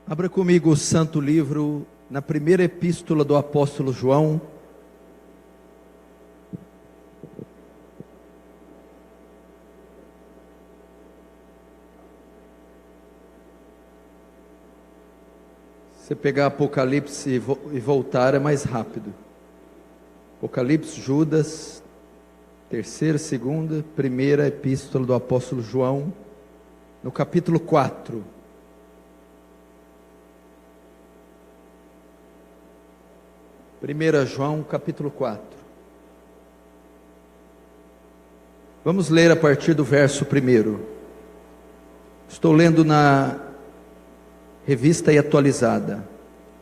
Abra comigo o santo livro, na primeira epístola do apóstolo João. Se pegar Apocalipse e voltar é mais rápido. Apocalipse, Judas, terceira, segunda, primeira epístola do apóstolo João, no capítulo 4. Primeira João, capítulo 4. Vamos ler a partir do verso 1. Estou lendo na Revista e Atualizada.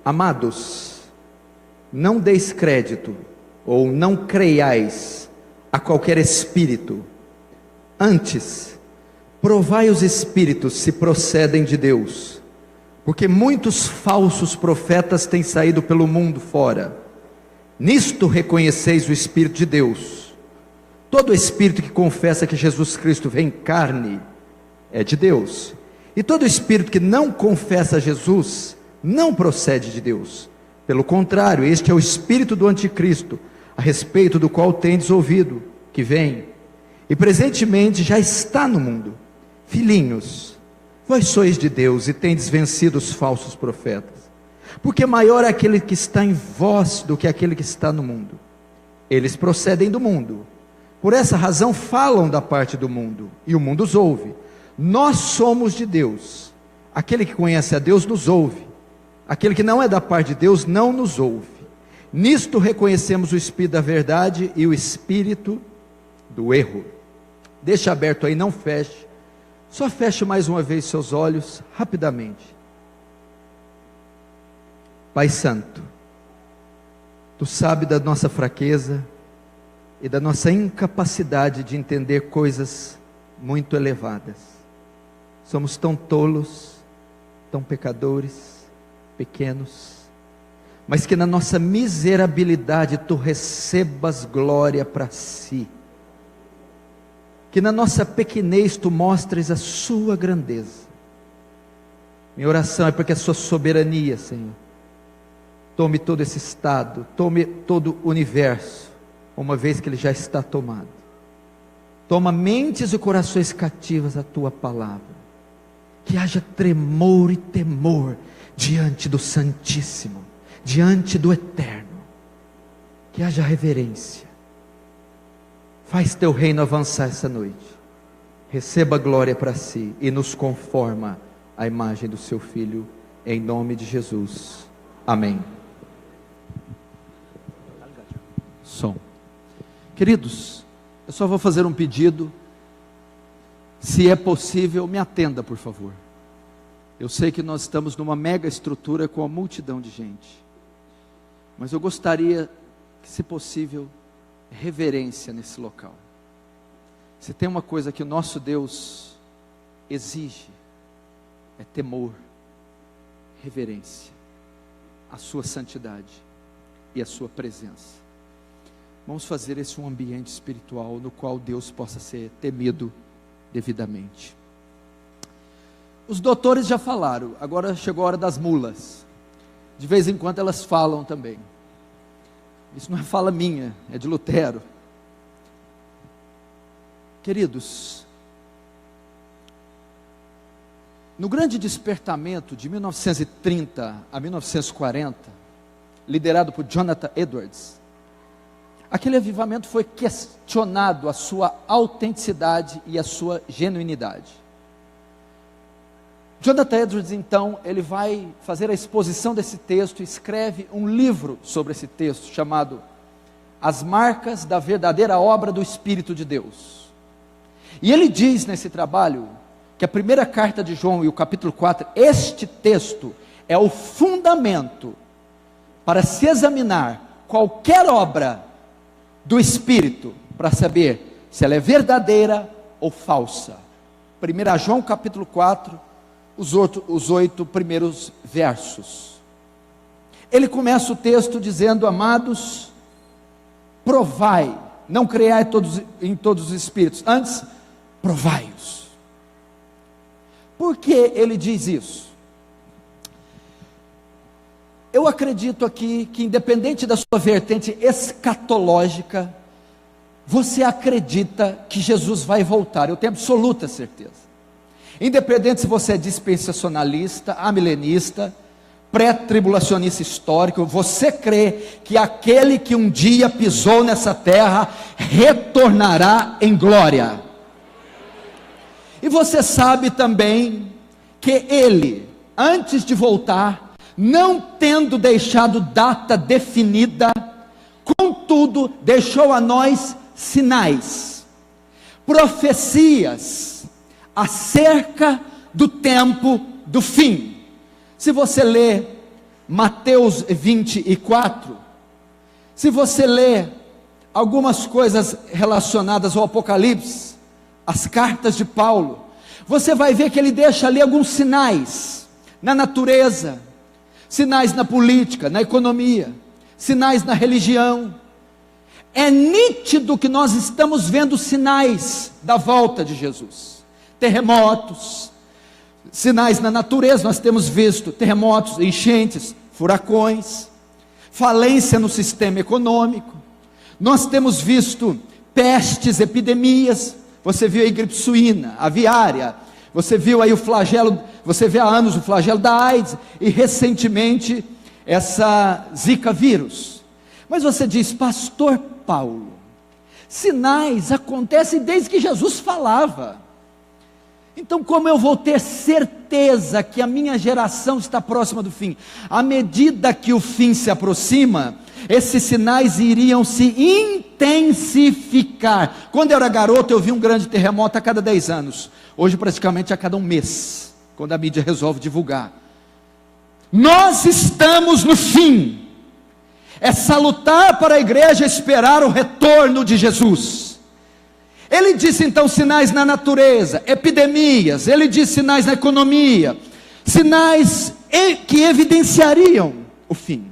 Amados, não deis crédito, ou não creiais a qualquer espírito. Antes, provai os espíritos se procedem de Deus, porque muitos falsos profetas têm saído pelo mundo fora. Nisto reconheceis o Espírito de Deus. Todo espírito que confessa que Jesus Cristo vem em carne é de Deus. E todo espírito que não confessa Jesus não procede de Deus. Pelo contrário, este é o espírito do anticristo, a respeito do qual tendes ouvido, que vem, e presentemente já está no mundo. Filhinhos, vós sois de Deus e tendes vencido os falsos profetas, porque maior é aquele que está em vós do que aquele que está no mundo. Eles procedem do mundo, por essa razão falam da parte do mundo, e o mundo os ouve. Nós somos de Deus. Aquele que conhece a Deus nos ouve. Aquele que não é da parte de Deus não nos ouve. Nisto reconhecemos o espírito da verdade e o espírito do erro. Deixa aberto aí, não feche. Só feche mais uma vez seus olhos, rapidamente. Pai Santo, Tu sabes da nossa fraqueza e da nossa incapacidade de entender coisas muito elevadas. Somos tão tolos, tão pecadores, pequenos, mas que na nossa miserabilidade Tu recebas glória para si. Que na nossa pequenez Tu mostres a Sua grandeza. Minha oração é para que a Sua soberania, Senhor, tome todo esse estado, tome todo o universo, uma vez que ele já está tomado. Toma mentes e corações cativas à Tua palavra. Que haja tremor e temor diante do Santíssimo, diante do Eterno. Que haja reverência. Faz Teu reino avançar essa noite. Receba glória para si e nos conforma à imagem do Seu Filho, em nome de Jesus. Amém. Som. Queridos, eu só vou fazer um pedido. Se é possível, me atenda, por favor. Eu sei que nós estamos numa mega estrutura com uma multidão de gente, mas eu gostaria que, se possível, reverência nesse local. Se tem uma coisa que o nosso Deus exige, é temor, reverência, a Sua santidade e a Sua presença. Vamos fazer esse um ambiente espiritual no qual Deus possa ser temido devidamente. Os doutores já falaram, agora chegou a hora das mulas. De vez em quando elas falam também. Isso não é fala minha, é de Lutero. Queridos, no grande despertamento de 1930 a 1940, liderado por Jonathan Edwards, aquele avivamento foi questionado a sua autenticidade e a sua genuinidade. Jonathan Edwards, então, ele vai fazer a exposição desse texto e escreve um livro sobre esse texto, chamado As Marcas da Verdadeira Obra do Espírito de Deus. E ele diz nesse trabalho, que a primeira carta de João e o capítulo 4, este texto é o fundamento para se examinar qualquer obra do Espírito, para saber se ela é verdadeira ou falsa. 1 João capítulo 4, os 8 primeiros versos. Ele começa o texto dizendo: amados, provai, não creiai em todos os espíritos, antes provai-os. Por que ele diz isso? eu acredito aqui que, independente da sua vertente escatológica, você acredita que Jesus vai voltar. Eu tenho absoluta certeza. Independente se você é dispensacionalista, amilenista, pré-tribulacionista histórico, você crê que aquele que um dia pisou nessa terra retornará em glória. E você sabe também que ele, antes de voltar, não tendo deixado data definida, contudo deixou a nós sinais, profecias acerca do tempo do fim. Se você lê Mateus 24, se você lê algumas coisas relacionadas ao Apocalipse, as cartas de Paulo, você vai ver que ele deixa ali alguns sinais na natureza, sinais na política, na economia, sinais na religião. É nítido que nós estamos vendo sinais da volta de Jesus. Terremotos, sinais na natureza, nós temos visto terremotos, enchentes, furacões, falência no sistema econômico, nós temos visto pestes, epidemias. Você viu aí gripe suína, aviária, você viu aí o flagelo, você vê há anos o flagelo da AIDS, e recentemente essa Zika vírus. Mas você diz, pastor Paulo, sinais acontecem desde que Jesus falava. Então como eu vou ter certeza que a minha geração está próxima do fim? À medida que o fim se aproxima, esses sinais iriam se intensificar. Quando eu era garoto, eu vi um grande terremoto a cada 10 anos. Hoje praticamente a cada um mês, quando a mídia resolve divulgar. Nós estamos no fim. É salutar para a igreja esperar o retorno de Jesus. Ele disse então sinais na natureza, epidemias, ele disse sinais na economia, sinais que evidenciariam o fim.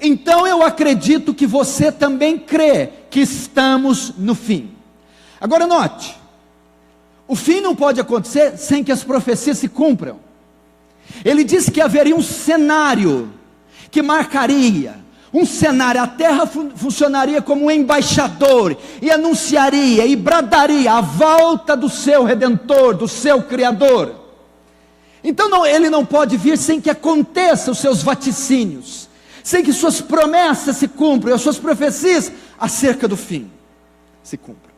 Então eu acredito que você também crê que estamos no fim. Agora note, o fim não pode acontecer sem que as profecias se cumpram. Ele disse que haveria um cenário que marcaria, um cenário, a terra funcionaria como um embaixador, e anunciaria, e bradaria a volta do seu Redentor, do seu Criador. Então ele não pode vir sem que aconteçam os seus vaticínios, sem que suas promessas se cumpram, as suas profecias acerca do fim se cumpram.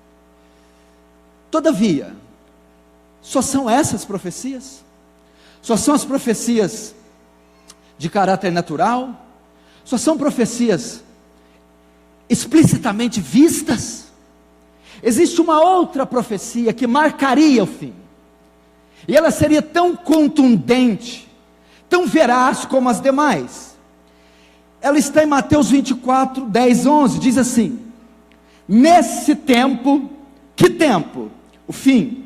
Todavia, só são essas profecias? Só são as profecias de caráter natural? Só são profecias explicitamente vistas? Existe uma outra profecia que marcaria o fim, e ela seria tão contundente, tão veraz como as demais. Ela está em Mateus 24, 10, 11, diz assim: nesse tempo, que tempo? O fim.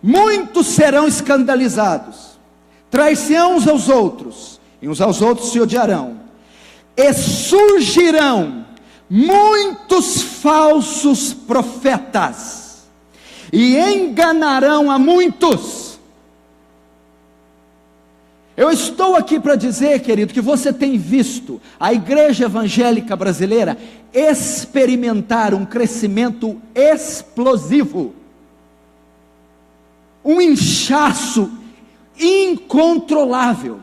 Muitos serão escandalizados, trair-se-ão uns aos outros, e uns aos outros se odiarão, e surgirão muitos falsos profetas, e enganarão a muitos. Eu estou aqui para dizer, querido, que você tem visto a igreja evangélica brasileira experimentar um crescimento explosivo, um inchaço incontrolável.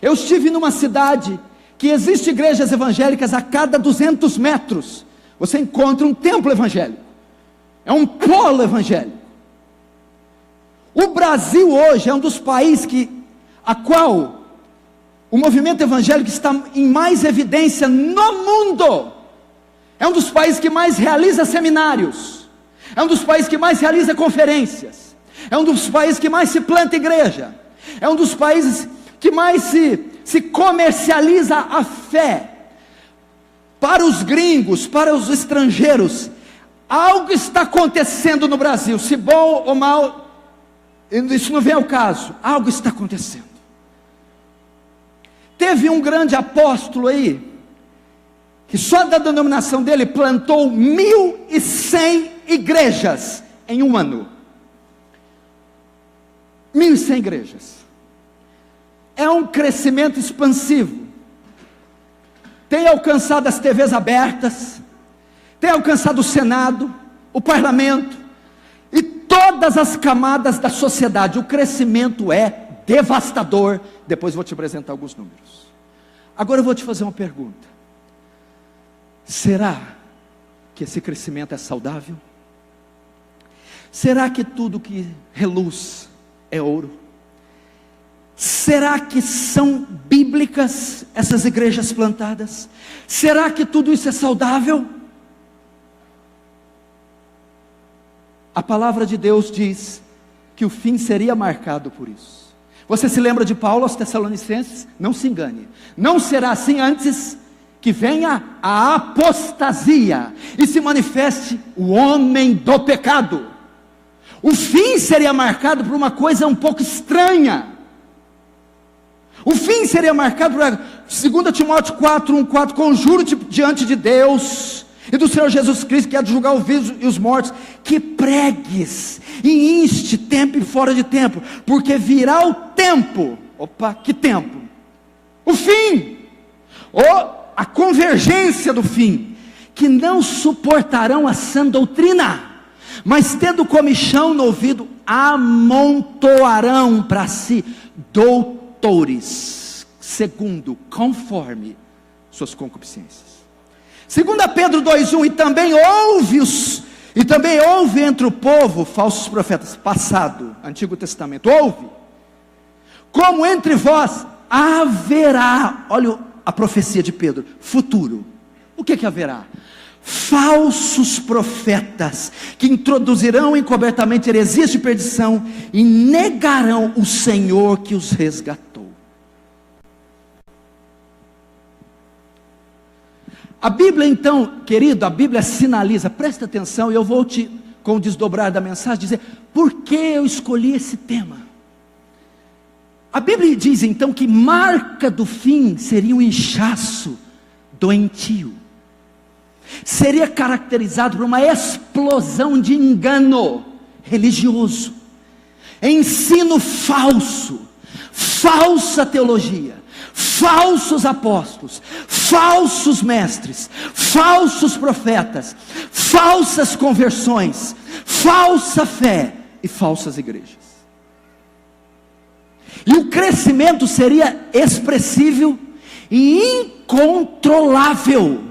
Eu estive numa cidade que existe igrejas evangélicas a cada 200 metros, você encontra um templo evangélico, é um polo evangélico. O Brasil hoje é um dos países a qual o movimento evangélico está em mais evidência no mundo. É um dos países que mais realiza seminários, é um dos países que mais realiza conferências, é um dos países que mais se planta igreja, é um dos países que mais se comercializa a fé. Para os gringos, para os estrangeiros, algo está acontecendo no Brasil, se bom ou mal, isso não vem ao caso, algo está acontecendo. Teve um grande apóstolo aí, que só da denominação dele plantou 1.100 igrejas em um ano. 1.100 igrejas. é um crescimento expansivo. Tem alcançado as TVs abertas, tem alcançado o Senado, o parlamento e todas as camadas da sociedade. O crescimento é devastador. Depois vou te apresentar alguns números. Agora eu vou te fazer uma pergunta: será que esse crescimento é saudável? Será que tudo que reluz é ouro? Será que são bíblicas essas igrejas plantadas? Será que tudo isso é saudável? A palavra de Deus diz que o fim seria marcado por isso. Você se lembra de Paulo aos Tessalonicenses? Não se engane, não será assim antes que venha a apostasia e se manifeste o homem do pecado. O fim seria marcado por uma coisa um pouco estranha. O fim seria marcado por 2 Timóteo 4:1-4, conjuro-te diante de Deus e do Senhor Jesus Cristo, que há de julgar os vivos e os mortos, que pregues e inste tempo e fora de tempo, porque virá o tempo. Opa, que tempo? O fim, ou a convergência do fim, que não suportarão a sã doutrina, mas tendo comichão no ouvido, amontoarão para si doutores, segundo, conforme suas concupiscências. 2 Pedro 2:1, e também houve entre o povo falsos profetas, passado, Antigo Testamento, houve, como entre vós haverá, olha a profecia de Pedro, futuro. O que haverá? Falsos profetas, que introduzirão encobertamente heresias de perdição, e negarão o Senhor que os resgatou. A Bíblia então, querido, a Bíblia sinaliza, presta atenção, e eu vou com o desdobrar da mensagem, dizer, por que eu escolhi esse tema? A Bíblia diz então que marca do fim seria um inchaço doentio, seria caracterizado por uma explosão de engano religioso, ensino falso, falsa teologia, falsos apóstolos, falsos mestres, falsos profetas, falsas conversões, falsa fé e falsas igrejas. E o crescimento seria expressivo e incontrolável.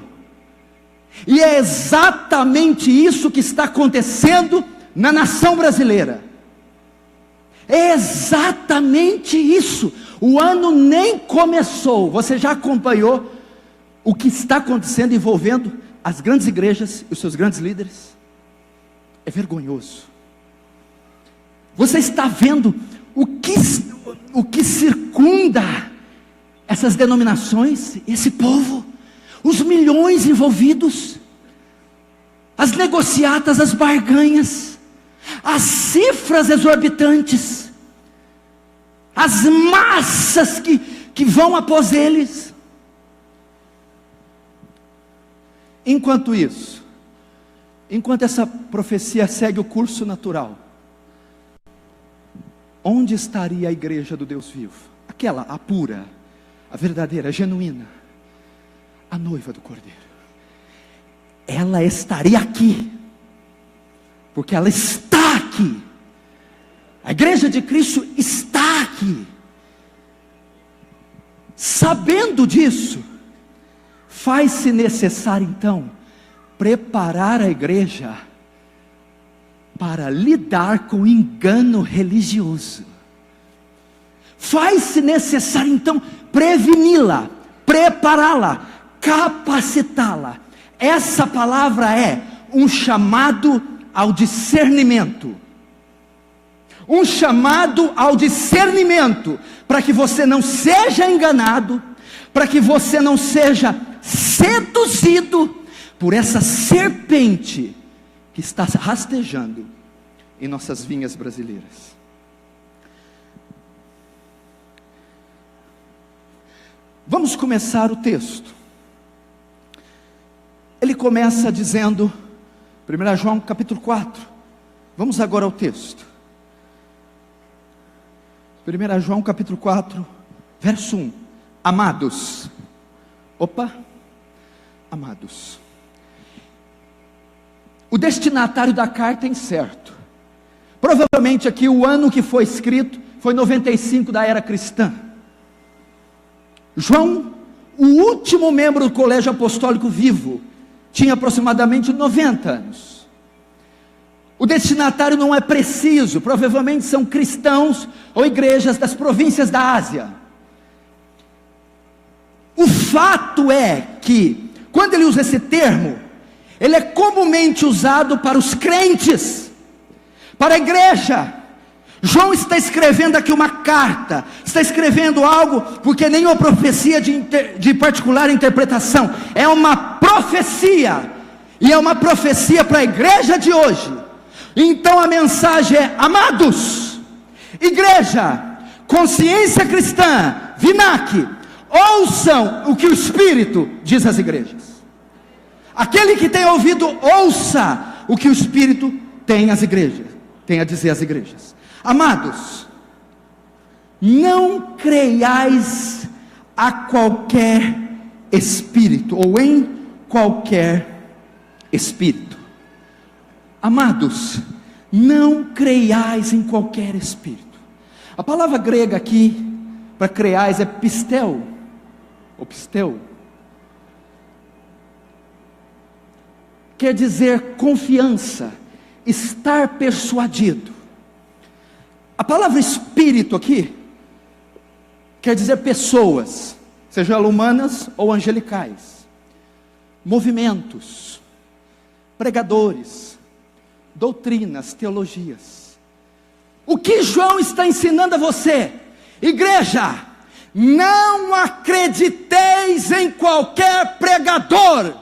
E é exatamente isso que está acontecendo na nação brasileira. É exatamente isso. O ano nem começou. Você já acompanhou o que está acontecendo envolvendo as grandes igrejas e os seus grandes líderes? É vergonhoso. Você está vendo o que circunda essas denominações, esse povo, os milhões envolvidos, as negociatas, as barganhas, as cifras exorbitantes, as massas que vão após eles. Enquanto isso, enquanto essa profecia segue o curso natural, onde estaria a igreja do Deus vivo? Aquela, a pura, a verdadeira, a genuína, a noiva do Cordeiro. Ela estaria aqui, porque ela está aqui. A igreja de Cristo está aqui. Sabendo disso, faz-se necessário então preparar a igreja para lidar com o engano religioso. Faz-se necessário então preveni-la, prepará-la, capacitá-la. Essa palavra é um chamado ao discernimento. Um chamado ao discernimento, para que você não seja enganado, para que você não seja seduzido por essa serpente que está rastejando em nossas vinhas brasileiras. Vamos começar o texto. Ele começa dizendo, 1 João capítulo 4, vamos agora ao texto. 1 João capítulo 4, Verso 1. Amados. Opa. Amados. O destinatário da carta é incerto. Provavelmente aqui o ano que foi escrito foi 95 da era cristã. João, o último membro do colégio apostólico vivo, tinha aproximadamente 90 anos. O destinatário não é preciso, provavelmente são cristãos ou igrejas das províncias da Ásia. O fato é que, quando ele usa esse termo, ele é comumente usado para os crentes, para a igreja. João está escrevendo aqui uma carta, está escrevendo algo, porque nenhuma profecia de particular interpretação, é uma profecia, e é uma profecia para a igreja de hoje. Então a mensagem é: amados, igreja, consciência cristã, Vinac, ouçam o que o Espírito diz às igrejas. Aquele que tem ouvido, ouça o que o Espírito tem a dizer às igrejas. Amados, não creiais a qualquer espírito, ou em qualquer espírito. Amados, não creiais em qualquer espírito. A palavra grega aqui para creiais é pistel, ou pistel. Quer dizer confiança, estar persuadido. A palavra espírito aqui quer dizer pessoas, sejam elas humanas ou angelicais, movimentos, pregadores, doutrinas, teologias. O que João está ensinando a você, igreja? Não acrediteis em qualquer pregador,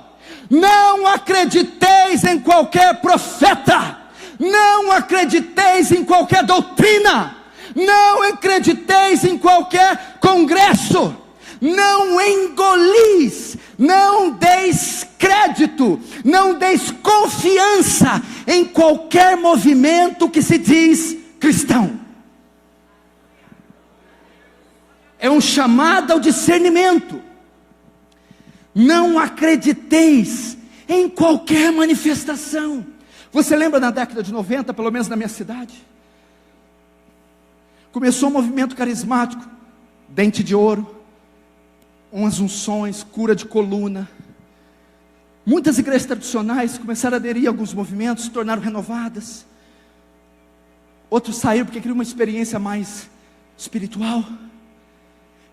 não acrediteis em qualquer profeta, não acrediteis em qualquer doutrina, não acrediteis em qualquer congresso, não engolis, não deis crédito, não deis confiança em qualquer movimento que se diz cristão. É um chamado ao discernimento. Não acrediteis em qualquer manifestação. Você lembra na década de 90, pelo menos na minha cidade? Começou um movimento carismático, dente de ouro, umas unções, cura de coluna. Muitas igrejas tradicionais começaram a aderir a alguns movimentos, se tornaram renovadas. Outros saíram porque queriam uma experiência mais espiritual.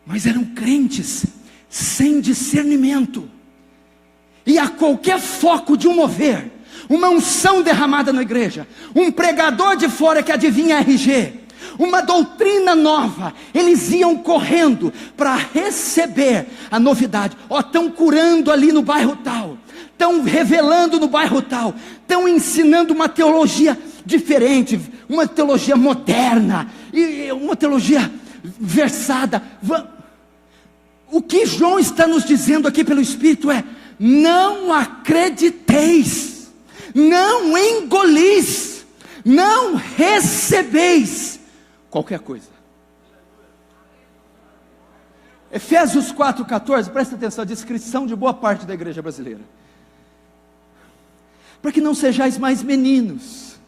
Mas eram crentes sem discernimento. E a qualquer foco de um mover, uma unção derramada na igreja, um pregador de fora que adivinha RG, uma doutrina nova, eles iam correndo para receber a novidade. Estão curando ali no bairro tal, estão revelando no bairro tal, estão ensinando uma teologia diferente, uma teologia moderna, e uma teologia versada. O que João está nos dizendo aqui pelo Espírito é: não acrediteis, não engolis, não recebeis qualquer coisa. Efésios 4,14, presta atenção, a descrição de boa parte da igreja brasileira. Para que não sejais mais meninos,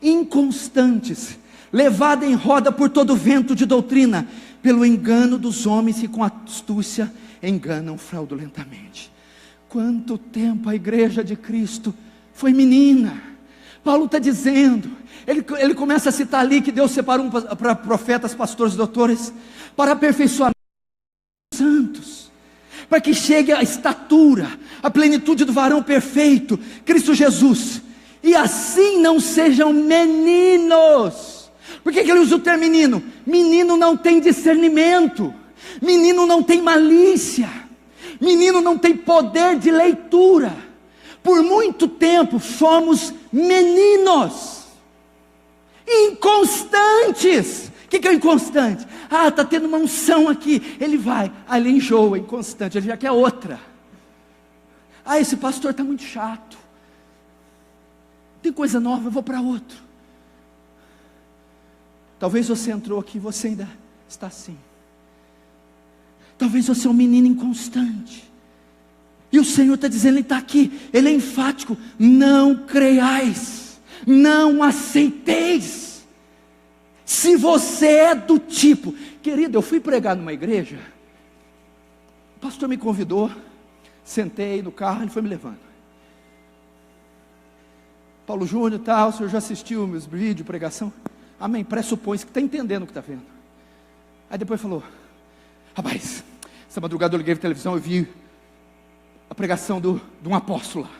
inconstantes, levados em roda por todo vento de doutrina, pelo engano dos homens que com astúcia enganam fraudulentamente. Quanto tempo a igreja de Cristo foi menina. Paulo está dizendo, ele começa a citar ali que Deus separou para profetas, pastores, doutores, para aperfeiçoar santos, para que chegue a estatura, a plenitude do varão perfeito, Cristo Jesus, e assim não sejam meninos. Por que ele usa o termo menino? Menino não tem discernimento, menino não tem malícia, menino não tem poder de leitura. Por muito tempo fomos meninos, inconstantes. O que é inconstante? Está tendo uma unção aqui, ele vai, ele enjoa, inconstante, ele já quer outra. Esse pastor está muito chato, tem coisa nova, eu vou para outro. Talvez você entrou aqui e você ainda está assim. Talvez você é um menino inconstante. E o Senhor está dizendo, Ele está aqui, Ele é enfático: não creiais, não aceiteis. Se você é do tipo, querido, eu fui pregar numa igreja, o pastor me convidou, sentei no carro, ele foi me levando. Paulo Júnior e tal, o senhor já assistiu meus vídeos, pregação? Amém, pressupõe-se que está entendendo o que está vendo. Aí depois falou: rapaz, essa madrugada eu liguei para a televisão, eu vi a pregação de um apóstolo lá.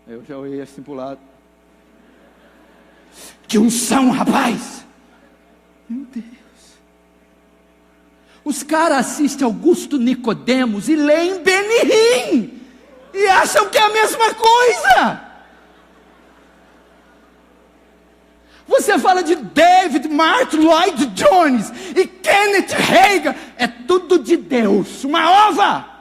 Eu já olhei assim para o lado. Que unção, rapaz! Meu Deus! Os caras assistem Augusto Nicodemos e leem Benihim e acham que é a mesma coisa. Você fala de David, Martin Lloyd Jones e Kenneth Hagin, é tudo de Deus, uma ova.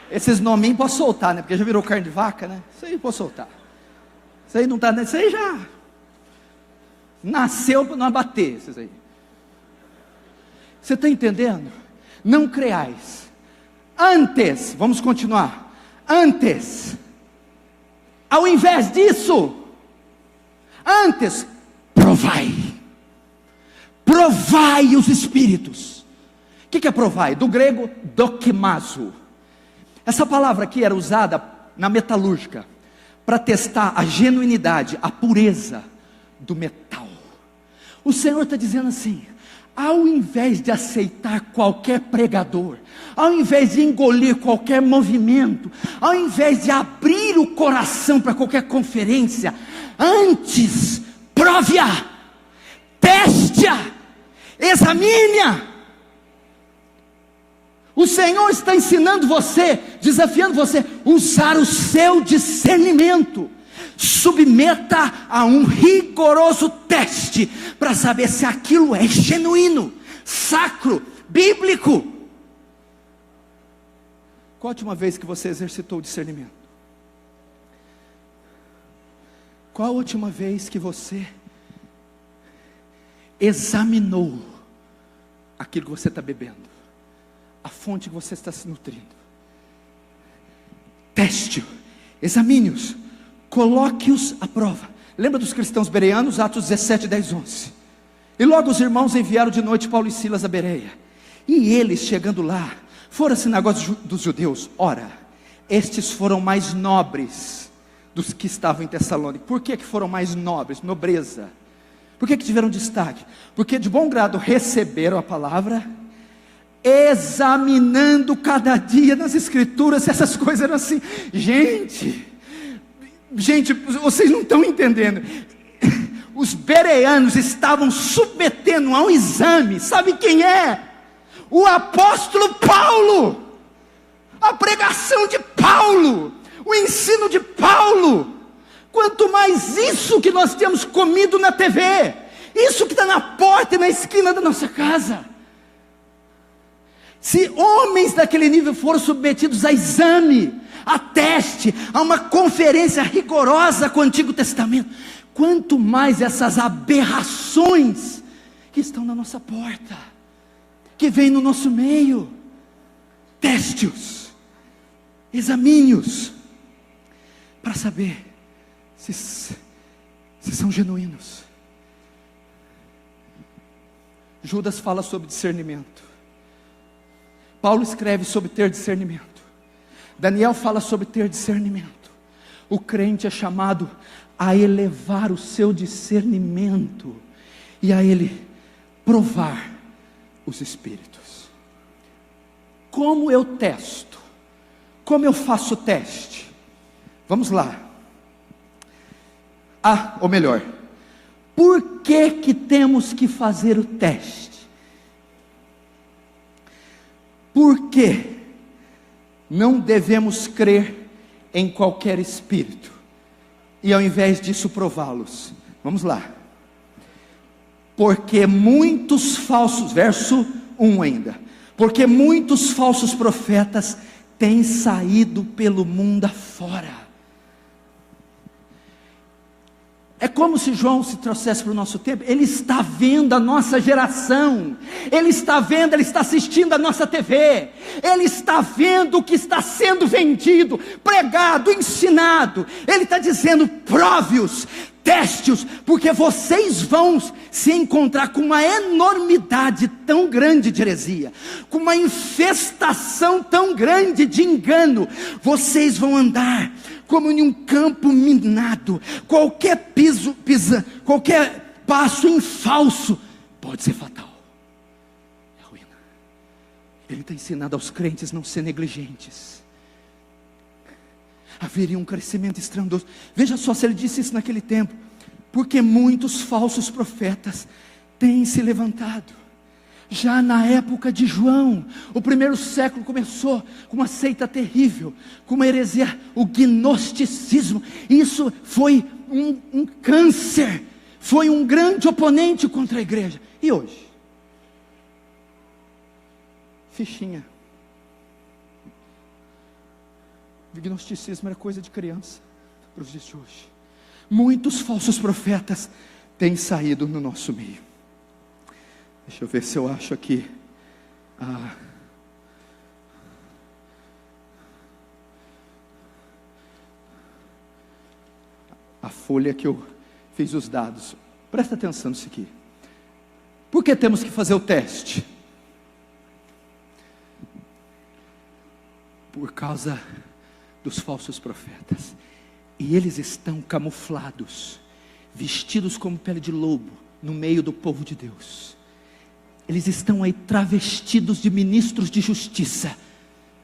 Esses nominhos posso soltar, né? Porque já virou carne de vaca, né? Isso aí posso soltar. Isso aí não está, isso aí já nasceu para não abater, esses aí. Você está entendendo? Não creais. Antes, vamos continuar. Antes, ao invés disso, antes, provai. Provai os espíritos. O que é provai? Do grego, dokimazo. Essa palavra aqui era usada na metalúrgica para testar a genuinidade, a pureza do metal. O Senhor está dizendo assim: ao invés de aceitar qualquer pregador, ao invés de engolir qualquer movimento, ao invés de abrir o coração para qualquer conferência, antes prove-a, teste-a, examine-a. O Senhor está ensinando você, desafiando você, usar o seu discernimento. Submeta a um rigoroso teste, para saber se aquilo é genuíno, sacro, bíblico. Qual a última vez que você exercitou o discernimento? Qual a última vez que você examinou aquilo que você está bebendo? A fonte que você está se nutrindo? Teste-o, examine-os, coloque-os à prova. Lembra dos cristãos bereanos, Atos 17, 10, 11. E logo os irmãos enviaram de noite Paulo e Silas a Bereia. E eles, chegando lá, foram à sinagoga dos judeus. Ora, estes foram mais nobres dos que estavam em Tessalônica. Por que foram mais nobres? Nobreza. Por que tiveram destaque? Porque de bom grado receberam a palavra, examinando cada dia nas escrituras. Essas coisas eram assim. Gente, vocês não estão entendendo. Os bereanos estavam submetendo a um exame. Sabe quem é? O apóstolo Paulo, a pregação de Paulo, o ensino de Paulo. Quanto mais isso que nós temos comido na TV, isso que está na porta e na esquina da nossa casa. Se homens daquele nível foram submetidos a exame, a teste, a uma conferência rigorosa com o Antigo Testamento, quanto mais essas aberrações que estão na nossa porta, que vêm no nosso meio. Teste-os, examine-os, para saber se são genuínos. Judas fala sobre discernimento. Paulo escreve sobre ter discernimento. Daniel fala sobre ter discernimento. O crente é chamado a elevar o seu discernimento e a ele provar os espíritos. Como eu testo? Como eu faço o teste? Vamos lá. Ou melhor, por que temos que fazer o teste? Por que não devemos crer em qualquer espírito e ao invés disso prová-los? Vamos lá. Porque muitos falsos, verso 1 ainda, porque muitos falsos profetas tem saído pelo mundo afora. É como se João se trouxesse para o nosso tempo. Ele está vendo a nossa geração, ele está vendo, ele está assistindo a nossa TV, ele está vendo o que está sendo vendido, pregado, ensinado. Ele está dizendo: prove-os, teste-os, porque vocês vão se encontrar com uma enormidade tão grande de heresia, com uma infestação tão grande de engano. Vocês vão andar como em um campo minado. Qualquer qualquer passo em falso pode ser fatal, é ruína. Ele está ensinando aos crentes não ser negligentes. Haveria um crescimento estrondoso. Veja só se ele disse isso naquele tempo: porque muitos falsos profetas têm se levantado. Já na época de João, o primeiro século começou com uma seita terrível, com uma heresia, o gnosticismo. Isso foi um câncer, foi um grande oponente contra a igreja. E hoje? Fichinha. O gnosticismo era coisa de criança para os dias de hoje. Muitos falsos profetas têm saído no nosso meio. Deixa eu ver se eu acho aqui. A folha que eu fiz os dados. Presta atenção nisso aqui. Por que temos que fazer o teste? Por causa dos falsos profetas. E eles estão camuflados, vestidos como pele de lobo, no meio do povo de Deus. Eles estão aí travestidos de ministros de justiça,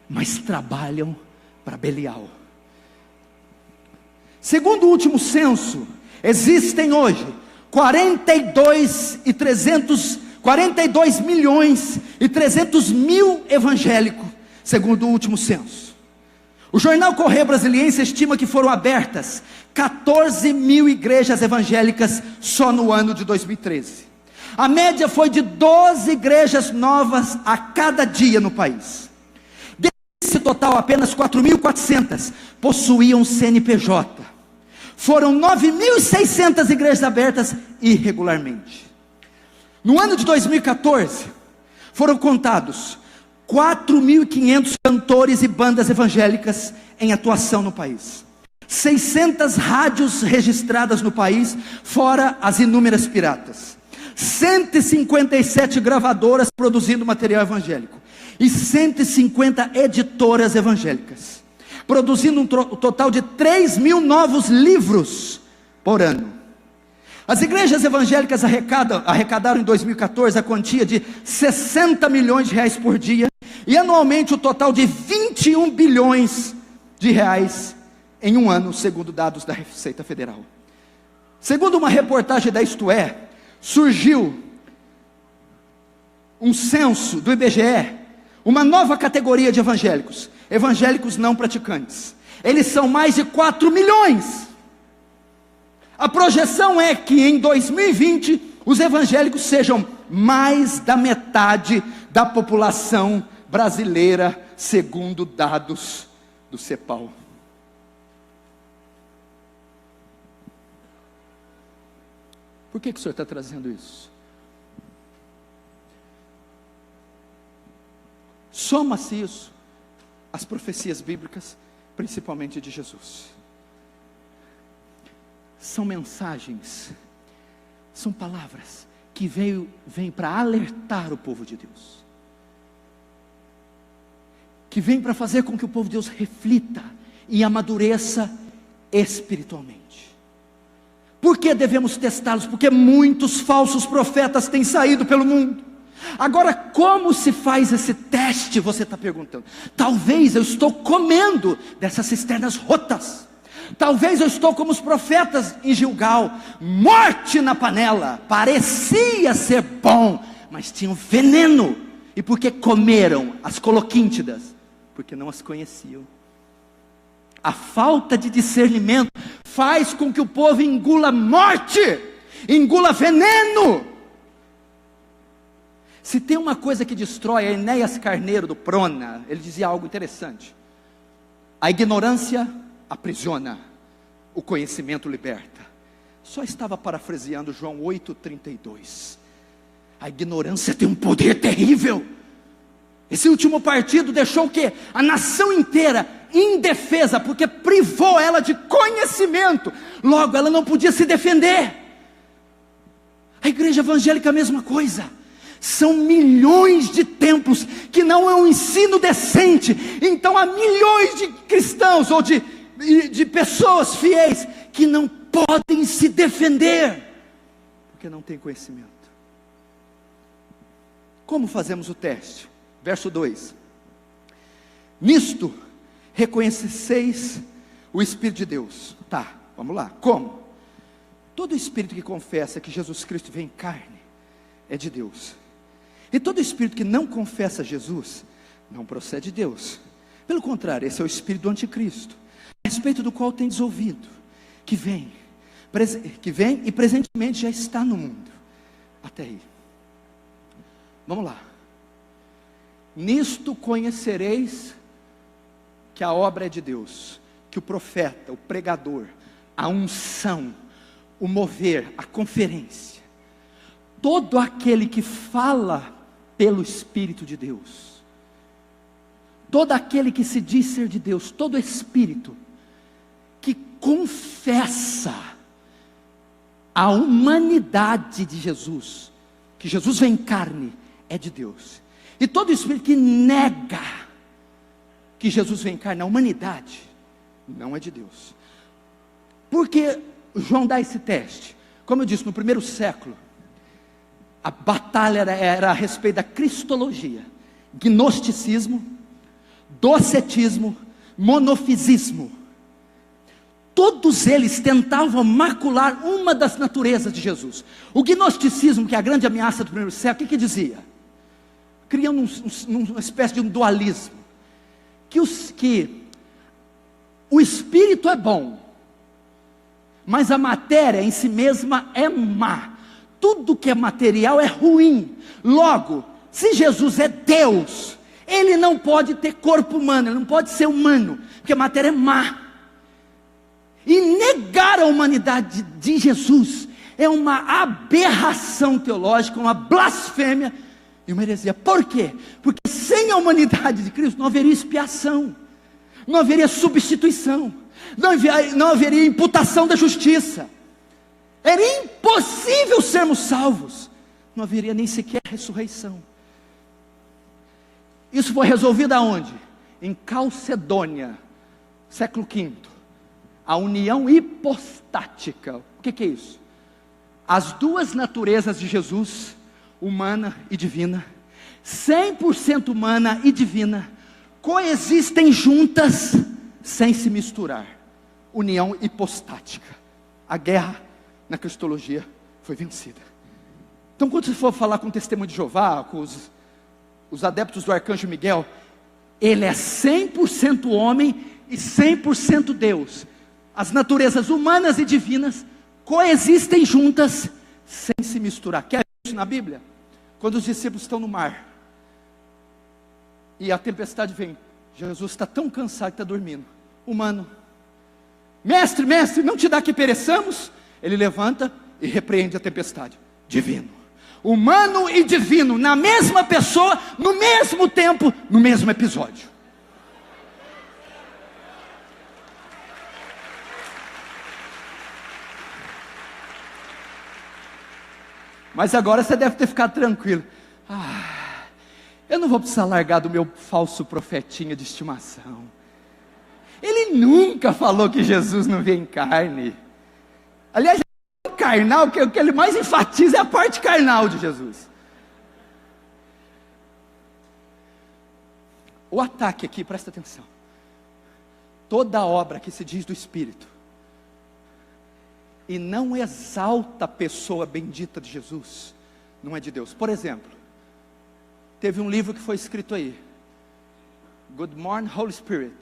mas trabalham para Belial. Segundo o último censo, existem hoje 42 milhões e 300 mil evangélicos, segundo o último censo. O jornal Correio Brasiliense estima que foram abertas 14 mil igrejas evangélicas só no ano de 2013. A média foi de 12 igrejas novas a cada dia no país. Desse total, apenas 4.400 possuíam CNPJ. Foram 9.600 igrejas abertas irregularmente. No ano de 2014, foram contados 4.500 cantores e bandas evangélicas em atuação no país. 600 rádios registradas no país, fora as inúmeras piratas. 157 gravadoras produzindo material evangélico. E 150 editoras evangélicas, produzindo um total de 3 mil novos livros por ano. As igrejas evangélicas arrecadaram em 2014 a quantia de 60 milhões de reais por dia, e anualmente o total de 21 bilhões de reais em um ano, segundo dados da Receita Federal. Segundo uma reportagem da Isto É, surgiu um censo do IBGE, uma nova categoria de evangélicos, evangélicos não praticantes. Eles são mais de 4 milhões. A projeção é que em 2020 os evangélicos sejam mais da metade da população brasileira, segundo dados do CEPAL. Por que o senhor está trazendo isso? Soma-se isso às profecias bíblicas, principalmente de Jesus. São mensagens, são palavras que vêm para alertar o povo de Deus, que vêm para fazer com que o povo de Deus reflita e amadureça espiritualmente. Por que devemos testá-los? Porque muitos falsos profetas têm saído pelo mundo. Agora, como se faz esse teste? Você está perguntando. Talvez eu estou comendo dessas cisternas rotas. Talvez eu estou como os profetas em Gilgal, morte na panela. Parecia ser bom, mas tinham veneno. E por que comeram as coloquíntidas? Porque não as conheciam. A falta de discernimento faz com que o povo engula morte, engula veneno. Se tem uma coisa que destrói, a Enéas Carneiro do Prona, ele dizia algo interessante. A ignorância aprisiona, o conhecimento liberta. Só estava parafraseando João 8,32. A ignorância tem um poder terrível. Esse último partido deixou o quê? A nação inteira indefesa, porque privou ela de conhecimento. Logo, ela não podia se defender. A igreja evangélica é a mesma coisa. São milhões de templos que não é um ensino decente. Então há milhões de cristãos ou de pessoas fiéis que não podem se defender, porque não têm conhecimento. Como fazemos o teste? Verso 2: nisto reconheceis o Espírito de Deus. Tá, vamos lá. Como? Todo espírito que confessa que Jesus Cristo veio em carne é de Deus. E todo espírito que não confessa Jesus não procede de Deus. Pelo contrário, esse é o espírito do anticristo, a respeito do qual tendes ouvido, que vem e presentemente já está no mundo. Até aí. Vamos lá. Nisto conhecereis que a obra é de Deus, que o profeta, o pregador, a unção, o mover, a conferência, todo aquele que fala pelo Espírito de Deus, todo aquele que se diz ser de Deus, todo espírito que confessa a humanidade de Jesus, que Jesus vem em carne, é de Deus. E todo espírito que nega que Jesus vem em carne, a humanidade, não é de Deus. Por que João dá esse teste? Como eu disse, no primeiro século, a batalha era a respeito da cristologia, gnosticismo, docetismo, monofisismo. Todos eles tentavam macular uma das naturezas de Jesus. O gnosticismo, que é a grande ameaça do primeiro século, o que dizia? Criando uma espécie de um dualismo, que o espírito é bom, mas a matéria em si mesma é má. Tudo que é material é ruim. Logo, se Jesus é Deus, Ele não pode ter corpo humano, Ele não pode ser humano, porque a matéria é má. E negar a humanidade de Jesus é uma aberração teológica, uma blasfêmia e uma heresia. Por quê? Porque sem a humanidade de Cristo não haveria expiação, não haveria substituição, não haveria imputação da justiça. Era impossível sermos salvos, não haveria nem sequer ressurreição. Isso foi resolvido aonde? Em Calcedônia, século V. A união hipostática. O que é isso? As duas naturezas de Jesus, humana e divina, 100% humana e divina, coexistem juntas, sem se misturar. União hipostática. A guerra na cristologia foi vencida. Então, quando você for falar com o testemunho de Jeová, com os adeptos do arcanjo Miguel, ele é 100% homem e 100% Deus. As naturezas humanas e divinas coexistem juntas, sem se misturar. Quer ver isso na Bíblia? Quando os discípulos estão no mar e a tempestade vem, Jesus está tão cansado que está dormindo. Humano: mestre, não te dá que pereçamos? Ele levanta e repreende a tempestade. Divino, humano e divino, na mesma pessoa, no mesmo tempo, no mesmo episódio. Mas agora você deve ter ficado tranquilo. Eu não vou precisar largar do meu falso profetinha de estimação. Ele nunca falou que Jesus não veio em carne. Aliás, carnal, o que ele mais enfatiza é a parte carnal de Jesus. O ataque aqui, presta atenção. Toda obra que se diz do Espírito e não exalta a pessoa bendita de Jesus, não é de Deus. Por exemplo, teve um livro que foi escrito aí, Good Morning Holy Spirit.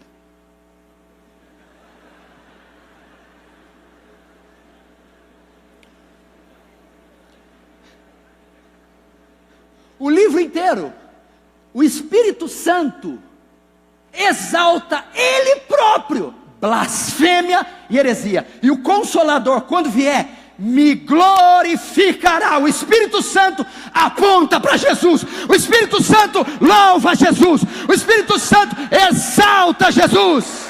O livro inteiro, o Espírito Santo exalta Ele próprio, blasfêmia e heresia. E o Consolador, quando vier, me glorificará. O Espírito Santo aponta para Jesus, o Espírito Santo louva Jesus, o Espírito Santo exalta Jesus.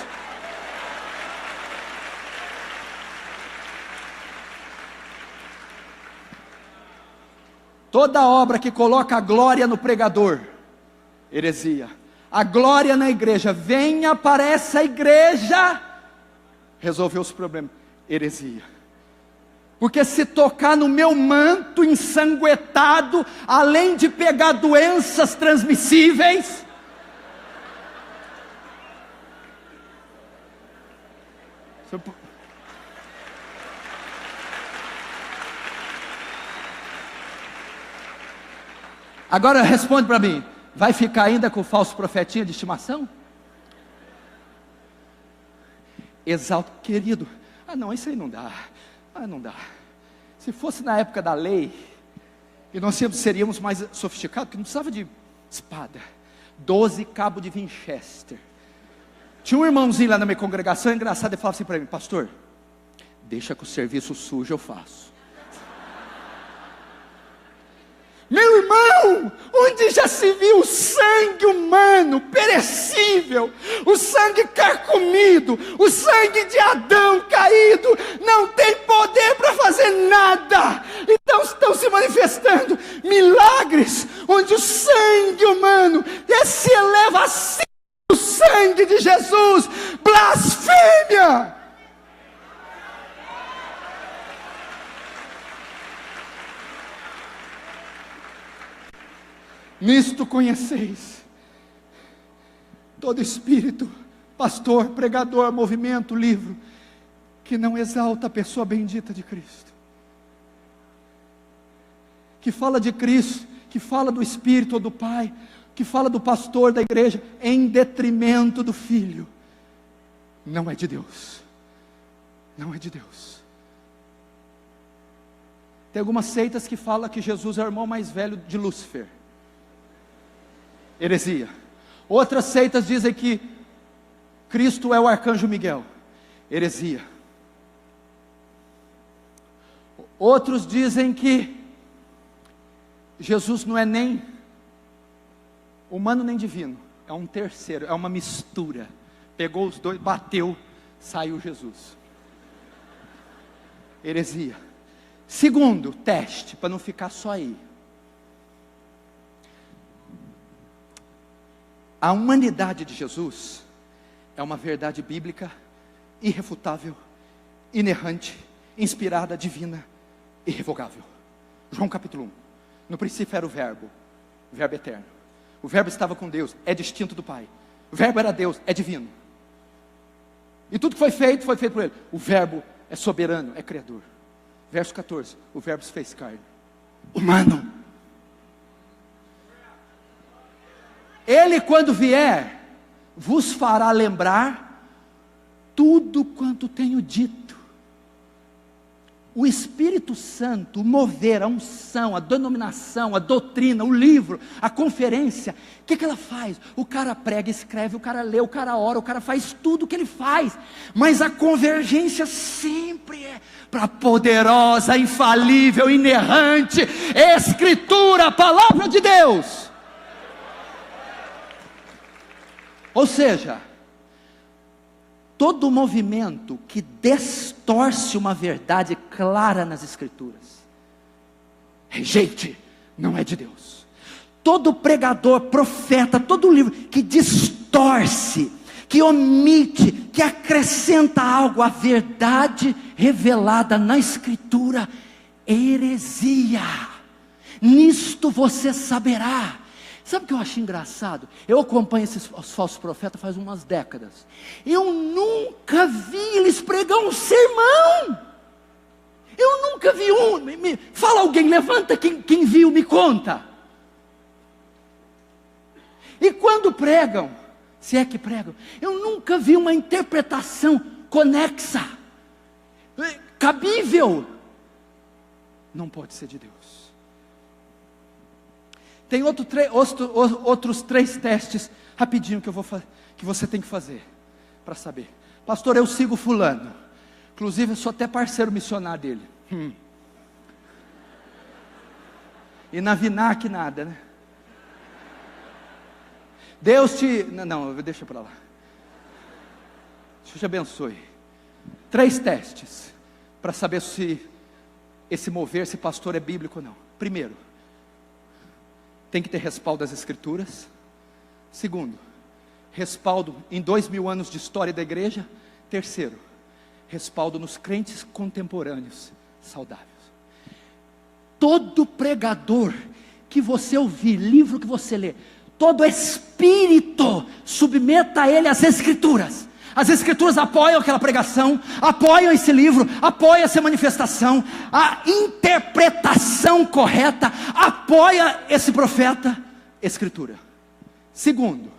Toda obra que coloca a glória no pregador, heresia. A glória na igreja, venha para essa igreja resolver os problemas, heresia. Porque se tocar no meu manto ensanguentado, além de pegar doenças transmissíveis, agora responde para mim, vai ficar ainda com o falso profetinha de estimação? Exalta, querido, não, isso aí não dá, não dá. Se fosse na época da lei, e nós seríamos mais sofisticados, porque não precisava de espada, 12 cabos de Winchester. Tinha um irmãozinho lá na minha congregação, engraçado, ele falava assim para mim, pastor, deixa que o serviço sujo eu faço. Meu irmão, onde já se viu o sangue humano, perecível, o sangue carcomido, o sangue de Adão caído, não tem poder para fazer nada. Então estão se manifestando milagres, onde o sangue humano se eleva acima do sangue de Jesus. Blasfêmia! Nisto conheceis todo espírito, pastor, pregador, movimento, livro, que não exalta a pessoa bendita de Cristo, que fala de Cristo, que fala do Espírito ou do Pai, que fala do pastor da igreja, em detrimento do Filho, não é de Deus, não é de Deus. Tem algumas seitas que falam que Jesus é o irmão mais velho de Lúcifer, heresia. Outras seitas dizem que Cristo é o arcanjo Miguel, heresia. Outros dizem que Jesus não é nem humano nem divino, é um terceiro, é uma mistura. Pegou os dois, bateu, saiu Jesus. Heresia. Segundo teste, para não ficar só aí. A humanidade de Jesus é uma verdade bíblica, irrefutável, inerrante, inspirada, divina, irrevogável. João capítulo 1. No princípio era o verbo eterno. O verbo estava com Deus, é distinto do Pai. O verbo era Deus, é divino. E tudo que foi feito por Ele. O verbo é soberano, é criador. Verso 14, o verbo se fez carne. Humano. Ele, quando vier, vos fará lembrar tudo quanto tenho dito. O Espírito Santo, o mover, a unção, a denominação, a doutrina, o livro, a conferência, o que ela faz? O cara prega, escreve, o cara lê, o cara ora, o cara faz tudo o que ele faz, mas a convergência sempre é para a poderosa, infalível, inerrante Escritura, a palavra de Deus. Ou seja, todo movimento que distorce uma verdade clara nas Escrituras, rejeite, não é de Deus. Todo pregador, profeta, todo livro que distorce, que omite, que acrescenta algo à verdade revelada na Escritura, heresia. Nisto você saberá. Sabe o que eu acho engraçado? Eu acompanho esses falsos profetas faz umas décadas. Eu nunca vi eles pregar um sermão. Eu nunca vi um. Fala alguém, levanta quem viu, me conta. E quando pregam, se é que pregam, eu nunca vi uma interpretação conexa, cabível. Não pode ser de Deus. Tem outros 3 testes, rapidinho, que você tem que fazer, para saber. Pastor, eu sigo fulano, inclusive eu sou até parceiro missionário dele. E na Vinac nada, né? Deus te... Não, deixa para lá. Deus te abençoe. 3 testes, para saber se esse mover, se pastor é bíblico ou não. Primeiro, tem que ter respaldo das Escrituras. Segundo, respaldo em 2000 anos de história da igreja. Terceiro, respaldo nos crentes contemporâneos saudáveis. Todo pregador que você ouvir, livro que você lê, todo espírito, submeta a ele as Escrituras. As Escrituras apoiam aquela pregação, apoiam esse livro, apoiam essa manifestação. A interpretação correta apoia esse profeta. Escritura. Segundo,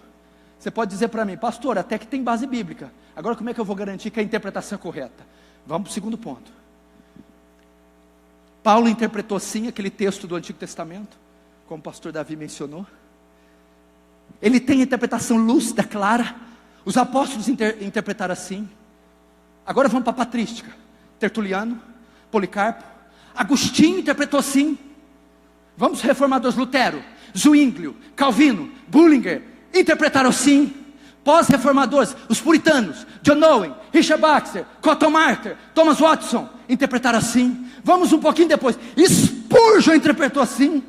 você pode dizer para mim, pastor, até que tem base bíblica. Agora como é que eu vou garantir que a interpretação é correta? Vamos para o segundo ponto. Paulo interpretou sim aquele texto do Antigo Testamento, como o pastor Davi mencionou. Ele tem a interpretação lúcida, clara. Os apóstolos interpretaram assim. Agora vamos para a patrística. Tertuliano, Policarpo, Agostinho interpretou assim. Vamos reformadores, Lutero, Zwinglio, Calvino, Bullinger, interpretaram assim. Pós-reformadores, os puritanos, John Owen, Richard Baxter, Cotton Mather, Thomas Watson, interpretaram assim. Vamos um pouquinho depois, Spurgeon interpretou assim.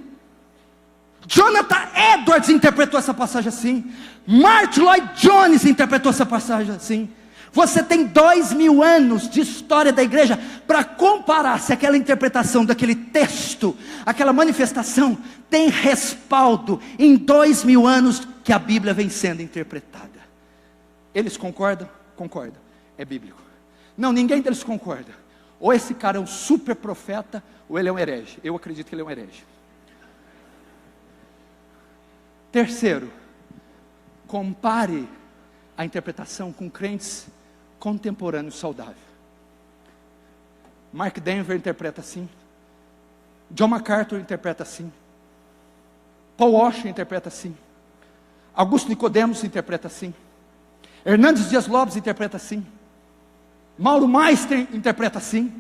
Jonathan Edwards interpretou essa passagem assim. Martin Lloyd Jones interpretou essa passagem assim. Você tem 2000 anos de história da igreja para comparar se aquela interpretação daquele texto, aquela manifestação, tem respaldo em 2000 anos que a Bíblia vem sendo interpretada. Eles concordam? Concordam. É bíblico. Não, ninguém deles concorda. Ou esse cara é um super profeta, ou ele é um herege. Eu acredito que ele é um herege. Terceiro, compare a interpretação com crentes contemporâneos saudáveis. Mark Denver interpreta assim. John MacArthur interpreta assim. Paul Washer interpreta assim. Augusto Nicodemos interpreta assim. Hernandes Dias Lopes interpreta assim. Mauro Meister interpreta assim.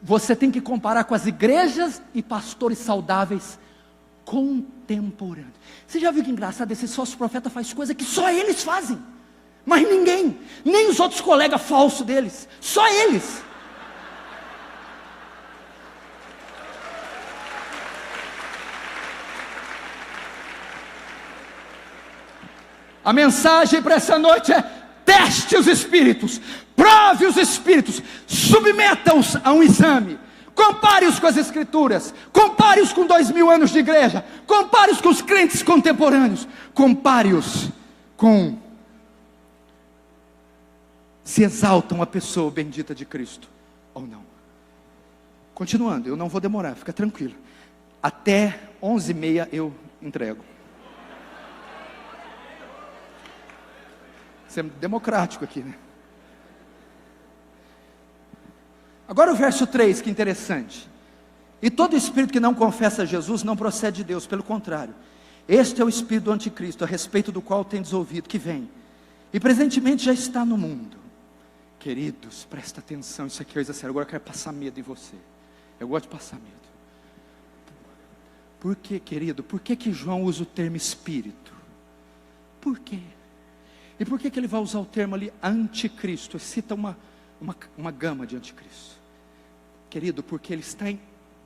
Você tem que comparar com as igrejas e pastores saudáveis contemporâneos. Você já viu que engraçado? Esse sócio profeta faz coisa que só eles fazem. Mas ninguém, nem os outros colegas falsos deles, só eles. A mensagem para essa noite é: teste os espíritos, prove os espíritos, submeta-os a um exame, compare-os com as Escrituras, compare-os com 2000 anos de igreja, compare-os com os crentes contemporâneos, compare-os com se exaltam a pessoa bendita de Cristo ou não. Continuando, eu não vou demorar, fica tranquilo. Até 11h30 eu entrego. Isso é democrático aqui, né? Agora o verso 3, que interessante. E todo espírito que não confessa Jesus não procede de Deus, pelo contrário. Este é o espírito do anticristo, a respeito do qual tendes ouvido que vem, e presentemente já está no mundo. Queridos, presta atenção, isso aqui é coisa séria. Agora eu quero passar medo em você. Eu gosto de passar medo. Por que, querido? Por que João usa o termo espírito? Por quê? E por que ele vai usar o termo ali anticristo? Ele cita uma gama de anticristo. Querido, porque ele está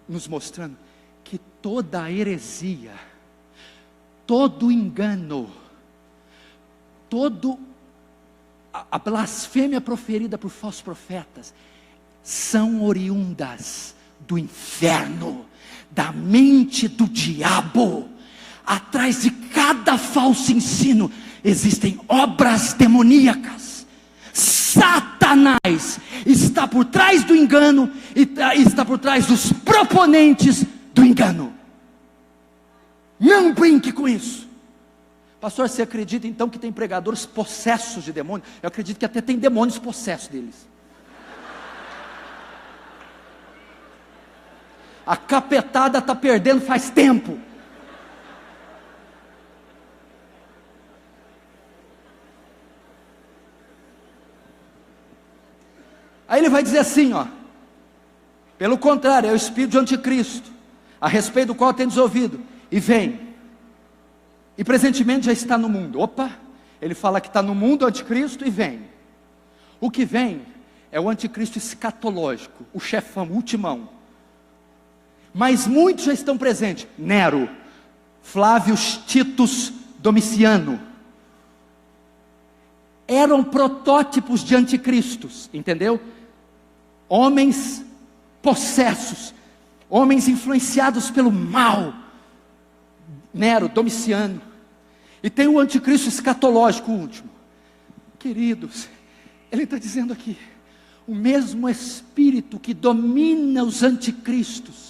nos mostrando que toda a heresia, todo engano, a blasfêmia proferida por falsos profetas são oriundas do inferno, da mente do diabo. Atrás de cada falso ensino existem obras demoníacas. Satanás está por trás do engano e está por trás dos proponentes do engano. Não brinque com isso. Pastor, você acredita então que tem pregadores possessos de demônios? Eu acredito que até tem demônios possessos deles. A capetada está perdendo faz tempo. Aí ele vai dizer assim, ó: pelo contrário, é o espírito de anticristo, a respeito do qual tendes ouvido, e vem, e presentemente já está no mundo. Opa, ele fala que está no mundo o anticristo e vem. O que vem é o anticristo escatológico, o chefão, o ultimão. Mas muitos já estão presentes: Nero, Flávio Titus Domiciano, eram protótipos de anticristos, entendeu? Homens possessos, homens influenciados pelo mal. Nero, Domiciano. E tem o anticristo escatológico, o último. Queridos, ele está dizendo aqui: o mesmo espírito que domina os anticristos,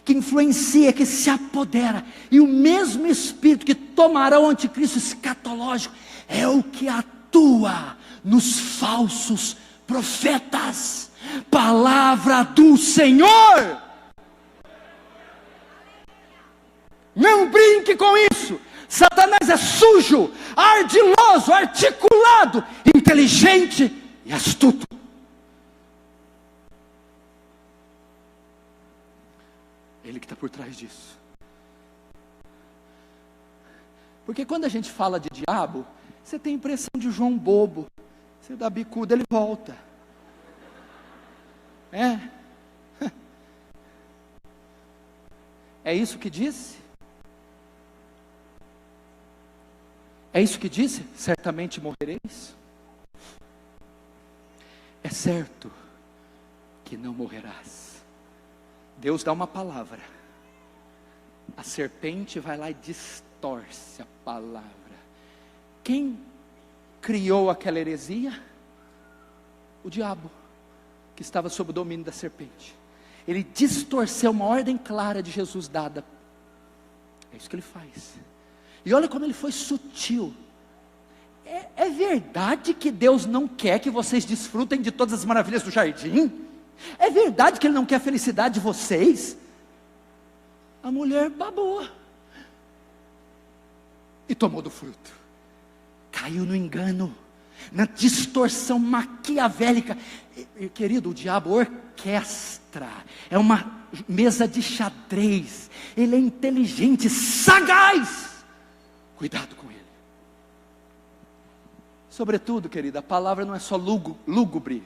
que influencia, que se apodera, e o mesmo espírito que tomará o anticristo escatológico, é o que atua nos falsos profetas. Palavra do Senhor. Não brinque com isso. Satanás é sujo, ardiloso, articulado, inteligente e astuto. Ele que está por trás disso. Porque quando a gente fala de diabo, você tem a impressão de João bobo. Você dá bicuda, ele volta. É isso que disse? É isso que disse? Certamente morrereis. É certo que não morrerás. Deus dá uma palavra, a serpente vai lá e distorce a palavra. Quem criou aquela heresia? O diabo, que estava sob o domínio da serpente. Ele distorceu uma ordem clara de Jesus dada. É isso que ele faz. E olha como ele foi sutil. É verdade que Deus não quer que vocês desfrutem de todas as maravilhas do jardim? É verdade que Ele não quer a felicidade de vocês? A mulher babou e tomou do fruto. Caiu no engano, na distorção maquiavélica. Querido, o diabo orquestra. É uma mesa de xadrez. Ele é inteligente, sagaz. Cuidado com ele. Sobretudo, querida, a palavra não é só lúgubre.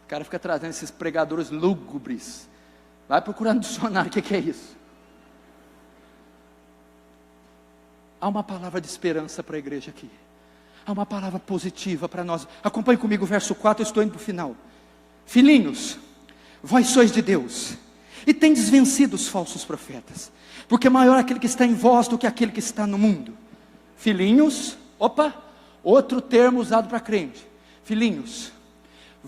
O cara fica trazendo esses pregadores lúgubres. Vai procurar no dicionário, o que é isso? Há uma palavra de esperança para a igreja aqui. Há uma palavra positiva para nós. Acompanhe comigo o verso 4, eu estou indo para o final. Filhinhos, vós sois de Deus, e tendes vencido os falsos profetas, porque maior é aquele que está em vós do que aquele que está no mundo. Filhinhos, outro termo usado para crente. Filhinhos,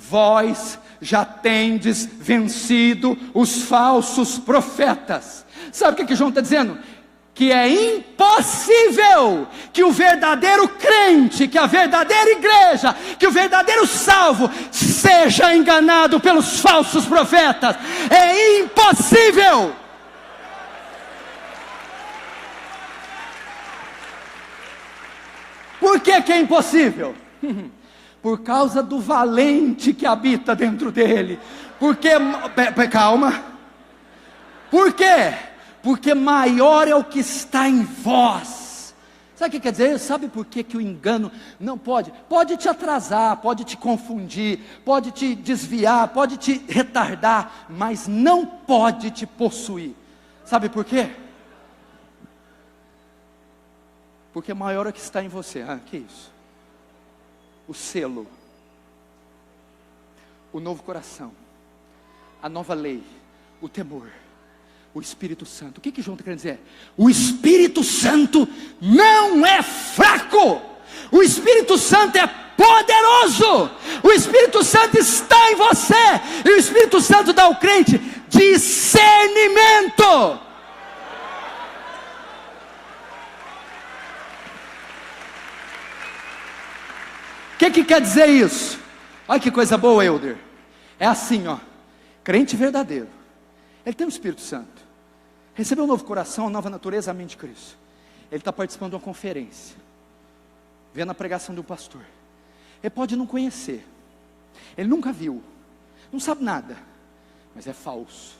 vós já tendes vencido os falsos profetas. Sabe o que João está dizendo? Que é impossível que o verdadeiro crente, que a verdadeira igreja, que o verdadeiro salvo seja enganado pelos falsos profetas. É impossível. Por que é impossível? Por causa do valente que habita dentro dele. Porque, calma. Por quê? Porque maior é o que está em vós. Sabe o que quer dizer? Sabe por que o engano não pode? Pode te atrasar, pode te confundir, pode te desviar, pode te retardar, mas não pode te possuir. Sabe por quê? Porque maior é o que está em você. Que isso? O selo, o novo coração, a nova lei, o temor, o Espírito Santo. O que João está querendo dizer? O Espírito Santo não é fraco. O Espírito Santo é poderoso. O Espírito Santo está em você. E o Espírito Santo dá ao crente discernimento. O que quer dizer isso? Olha que coisa boa, Elder. É assim, crente verdadeiro, Ele tem o Espírito Santo, recebeu um novo coração, uma nova natureza, a mente de Cristo. Ele está participando de uma conferência, vendo a pregação de um pastor. Ele pode não conhecer, ele nunca viu, não sabe nada, mas é falso.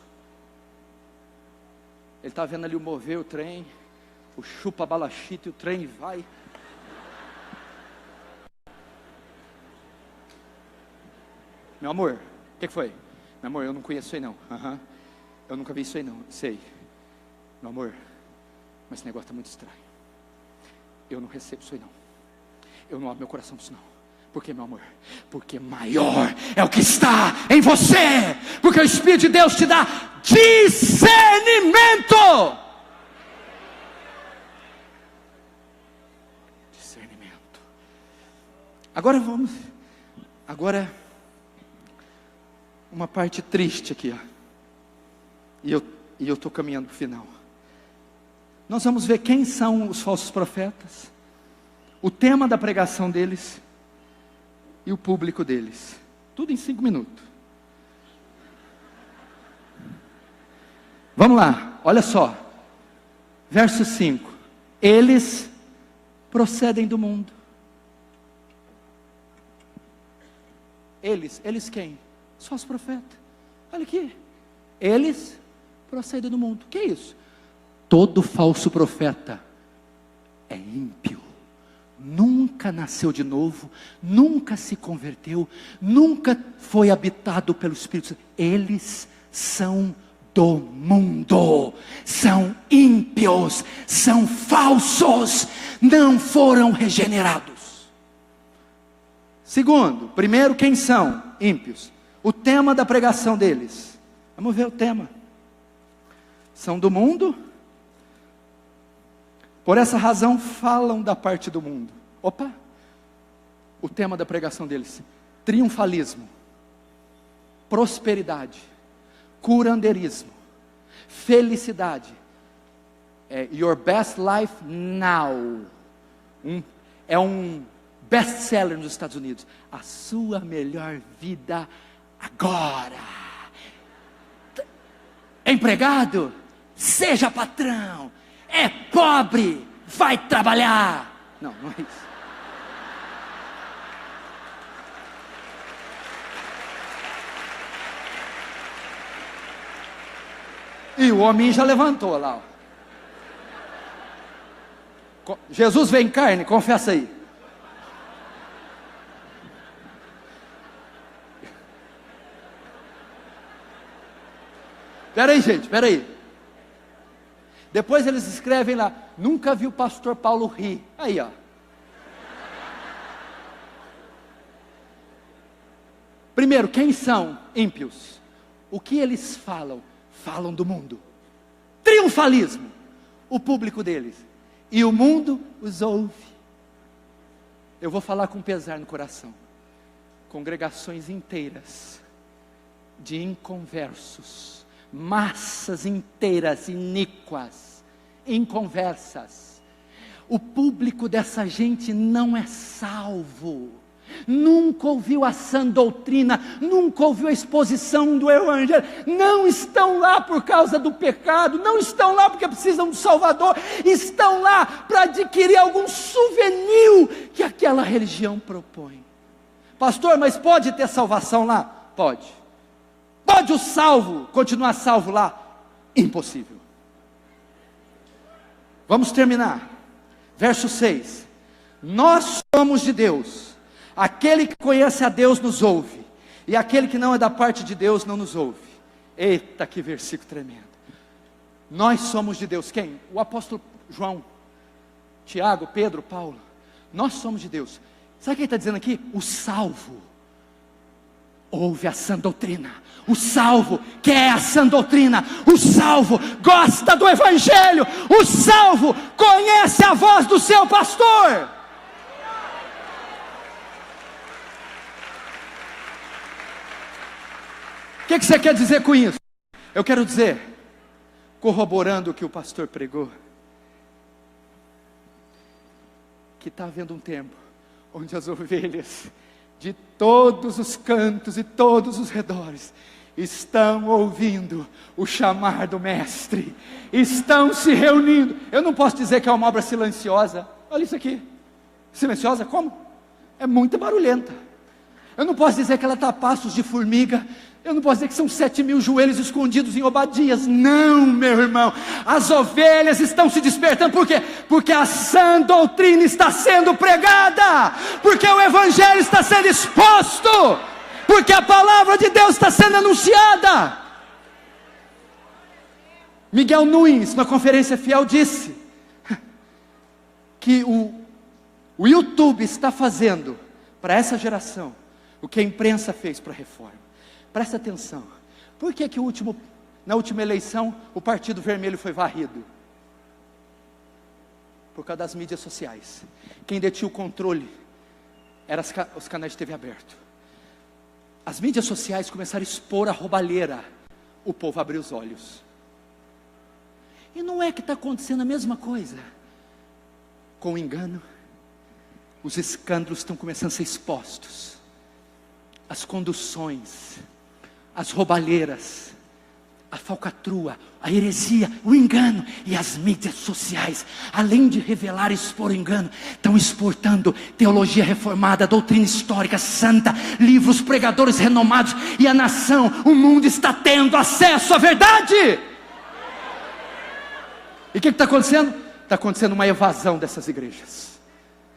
Ele está vendo ali o mover, o trem, o chupa balachita e o trem vai. Meu amor, o que foi? Meu amor, eu não conheço isso aí não. Eu nunca vi isso aí não, sei. Meu amor, mas esse negócio está muito estranho. Eu não recebo isso aí não. Eu não abro meu coração para isso não. Por que, meu amor? Porque maior é o que está em você. Porque o Espírito de Deus te dá discernimento. Discernimento. Agora uma parte triste aqui, ó. E eu estou caminhando para o final. Nós vamos ver quem são os falsos profetas, o tema da pregação deles e o público deles. Tudo em 5 minutos. Vamos lá, olha só. Verso 5. Eles procedem do mundo. Eles quem? Os falsos profetas. Olha aqui. Eles procedem do mundo. O que é isso? Todo falso profeta é ímpio. Nunca nasceu de novo, nunca se converteu, nunca foi habitado pelo Espírito Santo. Eles são do mundo, são ímpios, são falsos, não foram regenerados. Segundo, primeiro, quem são ímpios? O tema da pregação deles. Vamos ver o tema. São do mundo. Por essa razão falam da parte do mundo. Opa! O tema da pregação deles: triunfalismo, prosperidade, curanderismo, felicidade. Your best life now. É um best-seller nos Estados Unidos. A sua melhor vida agora. Empregado, seja patrão. É pobre, vai trabalhar. Não é isso. E o homem já levantou lá. Jesus veio em carne, confessa aí. Espera aí, gente, espera aí. Depois eles escrevem lá: nunca vi o pastor Paulo rir. Aí, ó. Primeiro, quem são ímpios? O que eles falam? Falam do mundo. Triunfalismo. O público deles. E o mundo os ouve. Eu vou falar com pesar no coração. Congregações inteiras de inconversos. Massas inteiras iníquas, inconversas. O público dessa gente não é salvo, nunca ouviu a sã doutrina, nunca ouviu a exposição do Evangelho, não estão lá por causa do pecado, não estão lá porque precisam do Salvador, estão lá para adquirir algum souvenir que aquela religião propõe. Pastor, mas pode ter salvação lá? Pode. Pode o salvo continuar salvo lá? Impossível. Vamos terminar. Verso 6. Nós somos de Deus. Aquele que conhece a Deus nos ouve. E aquele que não é da parte de Deus não nos ouve. Eita, que versículo tremendo. Nós somos de Deus. Quem? O apóstolo João, Tiago, Pedro, Paulo. Nós somos de Deus. Sabe o que ele está dizendo aqui? O salvo ouve a sã doutrina. O salvo quer a sã doutrina. O salvo gosta do Evangelho. O salvo conhece a voz do seu pastor. O que você quer dizer com isso? Eu quero dizer, corroborando o que o pastor pregou, que está havendo um tempo onde as ovelhas de todos os cantos e todos os redores estão ouvindo o chamar do Mestre, estão se reunindo. Eu não posso dizer que é uma obra silenciosa. Olha isso aqui, silenciosa como? É muito barulhenta. Eu não posso dizer que ela está a passos de formiga. Eu não posso dizer que são 7.000 joelhos escondidos em Obadias. Não, meu irmão. As ovelhas estão se despertando. Por quê? Porque a sã doutrina está sendo pregada. Porque o Evangelho está sendo exposto. Porque a palavra de Deus está sendo anunciada. Miguel Nunes, na Conferência Fiel, disse que o YouTube está fazendo para essa geração o que a imprensa fez para a Reforma. Presta atenção. Por que na última eleição o Partido Vermelho foi varrido? Por causa das mídias sociais. Quem detinha o controle eram os canais de TV aberto. As mídias sociais começaram a expor a roubalheira. O povo abriu os olhos. E não é que está acontecendo a mesma coisa? Com o engano, os escândalos estão começando a ser expostos. As conduções, as roubalheiras, a falcatrua, a heresia, o engano. E as mídias sociais, além de revelar e expor o engano, estão exportando teologia reformada, doutrina histórica santa, livros, pregadores renomados. E a nação, o mundo está tendo acesso à verdade. E o que está acontecendo? Está acontecendo uma evasão dessas igrejas.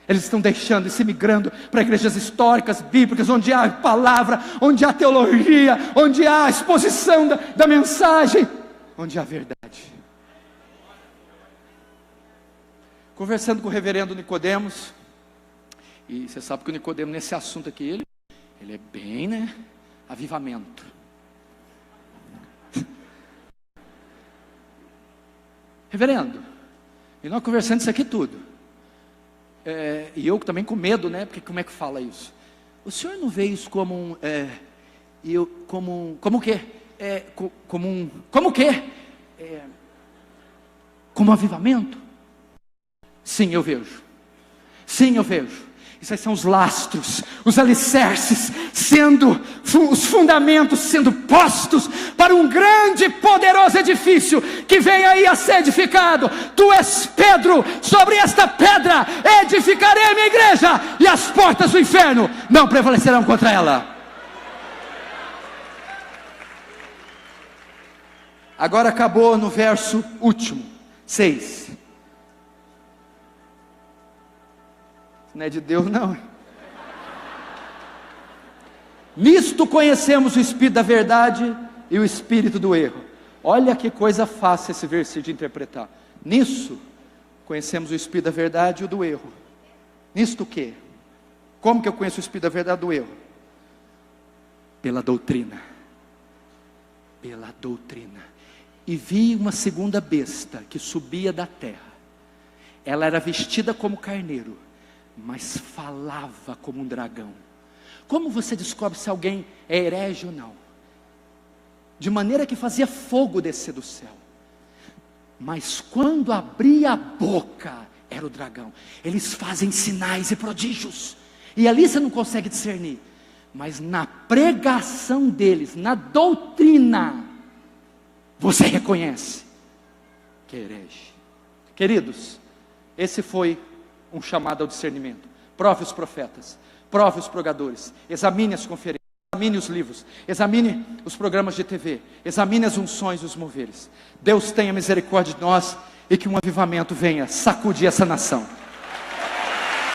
Eles estão deixando e se migrando para igrejas históricas, bíblicas, onde há palavra, onde há teologia, onde há exposição da mensagem, onde há verdade. Conversando com o reverendo Nicodemos, e você sabe que o Nicodemos nesse assunto aqui, ele é bem, avivamento. Reverendo, e nós conversando isso aqui tudo. E eu também com medo, porque como é que fala isso? O senhor não vê isso como como o quê? Como o quê? Como avivamento? Sim, eu vejo. Sim, eu vejo. Isso aí são os lastros, os alicerces, os fundamentos sendo postos para um grande e poderoso edifício que vem aí a ser edificado. Tu és Pedro, sobre esta pedra edificarei a minha igreja, e as portas do inferno não prevalecerão contra ela. Agora acabou no verso último, 6. Não é de Deus não. Nisto conhecemos o espírito da verdade e o espírito do erro. Olha que coisa fácil esse versículo de interpretar. Nisso conhecemos o espírito da verdade e o do erro. Nisto o quê? Como que eu conheço o espírito da verdade e do erro? Pela doutrina. Pela doutrina. E vi uma segunda besta que subia da terra. Ela era vestida como carneiro, mas falava como um dragão. Como você descobre se alguém é herege ou não? De maneira que fazia fogo descer do céu. Mas quando abria a boca, era o dragão. Eles fazem sinais e prodígios, e ali você não consegue discernir. Mas na pregação deles, na doutrina, você reconhece que é herege. Queridos, esse foi um chamado ao discernimento. Prove os profetas, prove os pregadores, examine as conferências, examine os livros, examine os programas de TV, examine as unções e os moveres. Deus tenha misericórdia de nós, e que um avivamento venha sacudir essa nação.